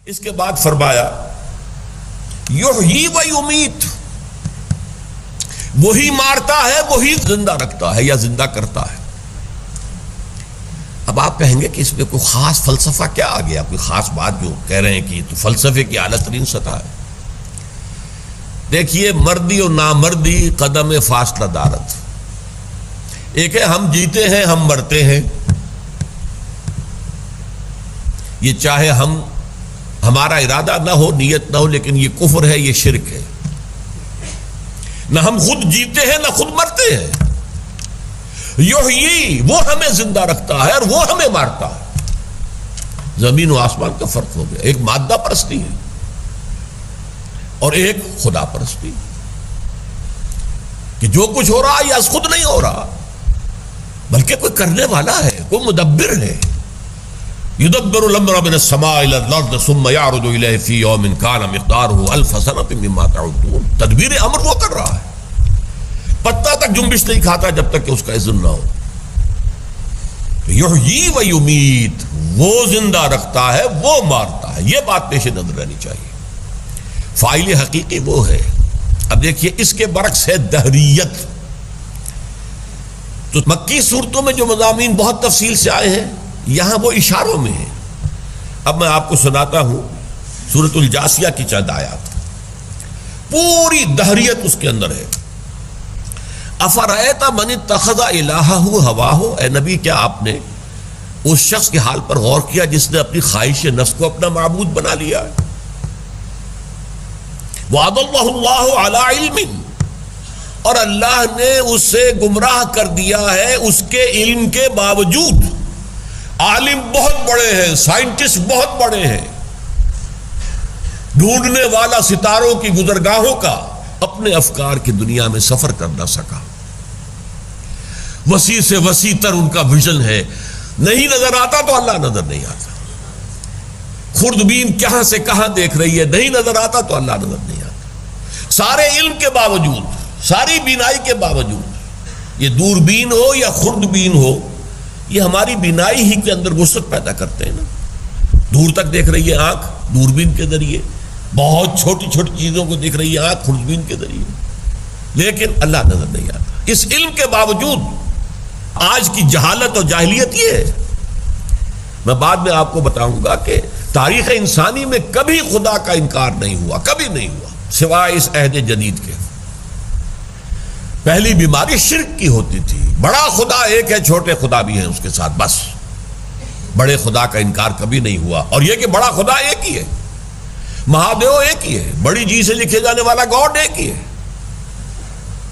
اس کے بعد فرمایا یحیی و یمیت، وہی مارتا ہے وہی زندہ رکھتا ہے یا زندہ کرتا ہے۔ اب آپ کہیں گے کہ اس میں کوئی خاص فلسفہ کیا آ گیا، کوئی خاص بات جو کہہ رہے ہیں کہ تو فلسفے کی اعلیٰ ترین سطح ہے۔ دیکھیے، مردی اور نامردی قدم فاصلہ دارت، ایک ہے ہم جیتے ہیں ہم مرتے ہیں، یہ چاہے ہمارا ارادہ نہ ہو، نیت نہ ہو، لیکن یہ کفر ہے، یہ شرک ہے۔ نہ ہم خود جیتے ہیں نہ خود مرتے ہیں۔ یحیی، وہ ہمیں زندہ رکھتا ہے اور وہ ہمیں مارتا ہے۔ زمین و آسمان کا فرق ہو گیا، ایک مادہ پرستی ہے اور ایک خدا پرستی، کہ جو کچھ ہو رہا ہے یہ خود نہیں ہو رہا، بلکہ کوئی کرنے والا ہے، کوئی مدبر ہے۔ یدبر الامر من السماء الى الارض ثم يعرج الیہ فی یوم کان مقدارہ الف سنۃ مما تعدون۔ تدبیر امر وہ کر رہا ہے، پتا تک جنبش نہیں کھاتا جب تک کہ اس کا اذن نہ ہو۔ یحیی و یمیت، وہ زندہ رکھتا ہے وہ مارتا ہے، یہ بات پیش نظر رہنی چاہیے۔ فاعل حقیقی وہ ہے۔ اب دیکھیے، اس کے برعکس ہے دہریت۔ تو مکی صورتوں میں جو مضامین بہت تفصیل سے آئے ہیں، یہاں وہ اشاروں میں ہے۔ اب میں آپ کو سناتا ہوں سورۃ الجاثیہ کی چند آیات، پوری دہریت اس کے اندر ہے۔ افرأیت من اتخذ الہہ ہواہ، اے نبی کیا آپ نے اس شخص کے حال پر غور کیا جس نے اپنی خواہش نفس کو اپنا معبود بنا لیا ہے؟ وَأَضَلَّهُ اللَّهُ عَلَىٰ عِلْمٍ، اور اللہ نے اسے گمراہ کر دیا ہے اس کے علم کے باوجود۔ عالم بہت بڑے ہیں، سائنٹسٹ بہت بڑے ہیں، ڈھونڈنے والا ستاروں کی گزرگاہوں کا، اپنے افکار کی دنیا میں سفر کر نہ سکا۔ وسیع سے وسیع تر ان کا ویژن ہے، نہیں نظر آتا تو اللہ نظر نہیں آتا۔ خوردبین کہاں سے کہاں دیکھ رہی ہے، نہیں نظر آتا تو اللہ نظر نہیں آتا۔ سارے علم کے باوجود، ساری بینائی کے باوجود، یہ دوربین ہو یا خوردبین ہو، یہ ہماری بینائی ہی کے اندر وسعت پیدا کرتے ہیں نا۔ دور تک دیکھ رہی ہے آنکھ دوربین کے ذریعے، بہت چھوٹی چھوٹی چیزوں کو دیکھ رہی ہے آنکھ خوردبین کے ذریعے، لیکن اللہ نظر نہیں آتا۔ اس علم کے باوجود آج کی جہالت اور جاہلیت یہ ہے۔ میں بعد میں آپ کو بتاؤں گا کہ تاریخ انسانی میں کبھی خدا کا انکار نہیں ہوا، کبھی نہیں ہوا، سوائے اس عہد جدید کے۔ پہلی بیماری شرک کی ہوتی تھی، بڑا خدا ایک ہے، چھوٹے خدا بھی ہیں اس کے ساتھ، بس بڑے خدا کا انکار کبھی نہیں ہوا۔ اور یہ کہ بڑا خدا ایک ہی ہے، مہادیو ایک ہی ہے، بڑی جی سے لکھے جانے والا گاڈ ایک ہی ہے،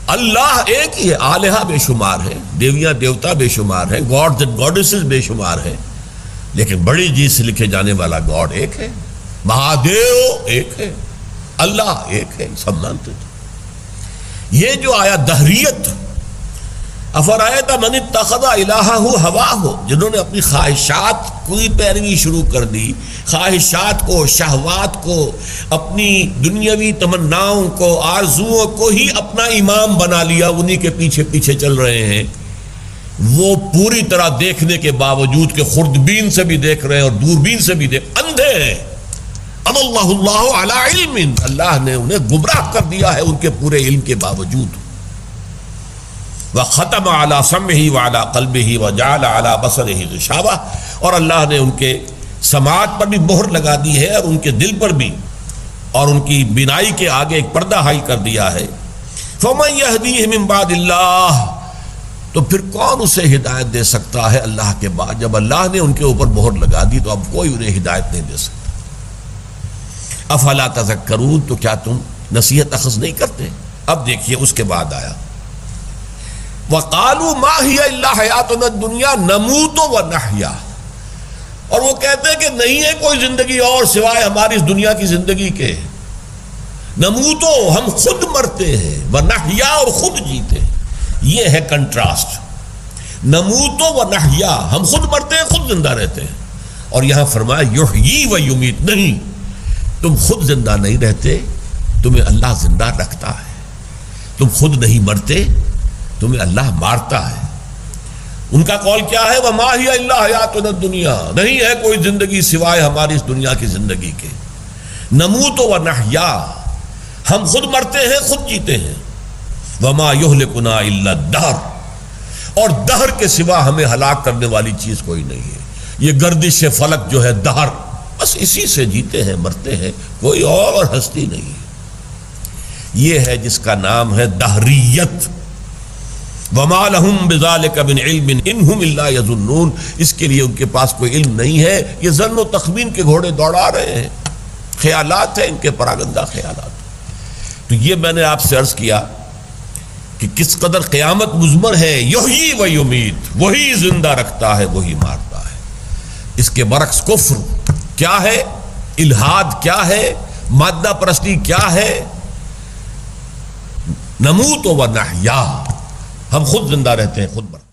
اللہ ایک ہی ہے۔ آلہہ بے شمار ہیں، دیویاں دیوتا بے شمار ہیں، گاڈز اینڈ گاڈیسز بے شمار ہیں، لیکن بڑی جی سے لکھے جانے والا گاڈ ایک ہے، مہادیو ایک ہے، اللہ ایک ہے، سب مانتے تھے۔ یہ جو آیا دہریت، افرأیت من اتخذ الہہ ہواہ، جنہوں نے اپنی خواہشات کی پیروی شروع کر دی، خواہشات کو، شہوات کو، اپنی دنیاوی تمناؤں کو، آرزوؤں کو ہی اپنا امام بنا لیا، انہی کے پیچھے پیچھے چل رہے ہیں۔ وہ پوری طرح دیکھنے کے باوجود کہ خوردبین سے بھی دیکھ رہے ہیں اور دوربین سے بھی اندھے ہیں۔ اضلہ اللہ علی علم، اللہ نے انہیں گمراہ کر دیا ہے ان کے پورے علم کے باوجود۔ وختم علی سمعہ وعلی قلبہ وجعل علی بصرہ غشاوہ، اور اللہ نے ان کے سماعت پر بھی مہر لگا دی ہے اور ان کے دل پر بھی، اور ان کی بینائی کے آگے ایک پردہ حائل کر دیا ہے۔ فمن یہدیہ من بعد اللہ، تو پھر کون اسے ہدایت دے سکتا ہے اللہ کے بعد؟ جب اللہ نے ان کے اوپر مہر لگا دی تو اب کوئی انہیں ہدایت نہیں دے سکتا۔ افلا تذکرون، تو کیا تم نصیحت اخذ نہیں کرتے؟ اب دیکھیے اس کے بعد آیا وَقَالُوا مَا هِيَ إِلَّا حَيَاتُنَا الدُّنْيَا نَمُوتُ وَنَحْيَا، اور وہ کہتے ہیں کہ نہیں ہے کوئی زندگی اور سوائے ہماری اس دنیا کی زندگی کے۔ نموتو، ہم خود مرتے ہیں، ونحیا، اور خود جیتے ہیں۔ یہ ہے کنٹراسٹ، نموتو ونحیا، ہم خود مرتے ہیں خود زندہ رہتے ہیں، اور یہاں فرمایا یحیی و یمیت، نہیں، تم خود زندہ نہیں رہتے، تمہیں اللہ زندہ رکھتا ہے۔ تم خود نہیں مرتے، تمہیں اللہ مارتا ہے۔ ان کا قول کیا ہے؟ وَمَا هِيَ إِلَّا حَيَاتُنَا الدُّنْيَا، نہیں ہے کوئی زندگی سوائے ہماری اس دنیا کی زندگی کے. نموت وَنَحْيَا، ہم خود مرتے ہیں خود جیتے ہیں. وَمَا يُهْلِكُنَا إِلَّا الدَّهْرُ، اور دہر کے سوا ہمیں ہلاک کرنے والی چیز کوئی نہیں ہے. یہ گردش فلک جو ہے دہر، بس اسی سے جیتے ہیں مرتے ہیں، کوئی اور ہستی نہیں ہے. یہ ہے جس کا نام ہے دہریت. وَمَا لَهُم بِذَلِكَ مِنْ عِلْمٍ إِنْ هُمْ إِلَّا يَظُنُّونَ، اس کے لیے ان کے پاس کوئی علم نہیں ہے، یہ ظن و تخمین کے گھوڑے دوڑا رہے ہیں، خیالات ہیں ان کے پراگندہ خیالات. تو یہ میں نے آپ سے عرض کیا کہ کس قدر قیامت مضمر ہے. یحیی و یمیت، وہی زندہ رکھتا ہے وہی مارتا ہے. اس کے برعکس کفر کیا ہے، الحاد کیا ہے، مادہ پرستی کیا ہے. نموت و نحیا، ہم خود زندہ رہتے ہیں خود مرتے ہیں.